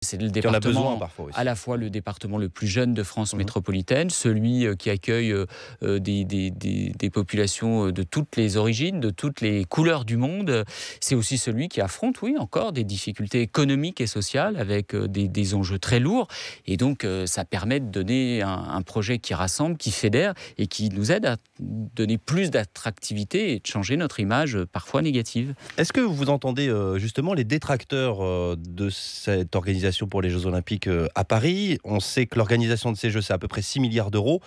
c'est le Qui en a besoin département, parfois aussi. à la fois le département le plus jeune de France métropolitaine, celui qui accueille des populations de toutes les origines, de toutes les couleurs du monde. C'est aussi celui qui affronte, oui, encore des difficultés économiques et sociales avec des enjeux très lourds. Et donc, ça permet de donner un projet qui rassemble, qui fédère et qui nous aide à donner plus d'attractivité et de changer notre image parfois négative. Est-ce que vous entendez justement les détracteurs de cette organisation pour les Jeux Olympiques à Paris? On sait que l'organisation de ces Jeux, c'est à peu près 6 milliards d'euros.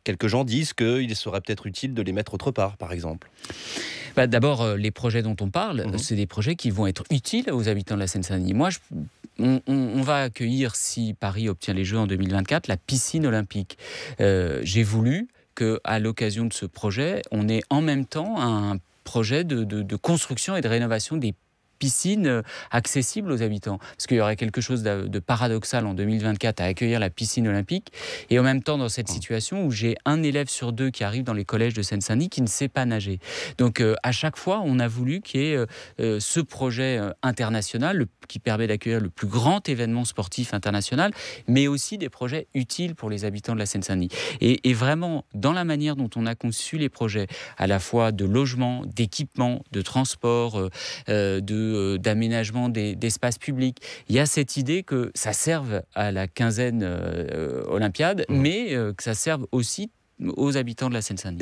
Quelques gens disent qu'il serait peut-être utile de les mettre autre part, par exemple. D'abord, les projets dont on parle, c'est des projets qui vont être utiles aux habitants de la Seine-Saint-Denis. Moi, on va accueillir, si Paris obtient les Jeux en 2024, la piscine olympique. J'ai voulu qu'à l'occasion de ce projet, on ait en même temps un projet de construction et de rénovation des piscine accessible aux habitants. Parce qu'il y aurait quelque chose de paradoxal en 2024 à accueillir la piscine olympique et en même temps dans cette situation où j'ai un élève sur deux qui arrive dans les collèges de Seine-Saint-Denis qui ne sait pas nager. Donc à chaque fois, on a voulu qu'il y ait ce projet international qui permet d'accueillir le plus grand événement sportif international, mais aussi des projets utiles pour les habitants de la Seine-Saint-Denis. Et vraiment, dans la manière dont on a conçu les projets, à la fois de logement, d'équipement, de transport, d'aménagement d'espaces publics. Il y a cette idée que ça serve à la quinzaine olympiade, mais que ça serve aussi aux habitants de la Seine-Saint-Denis.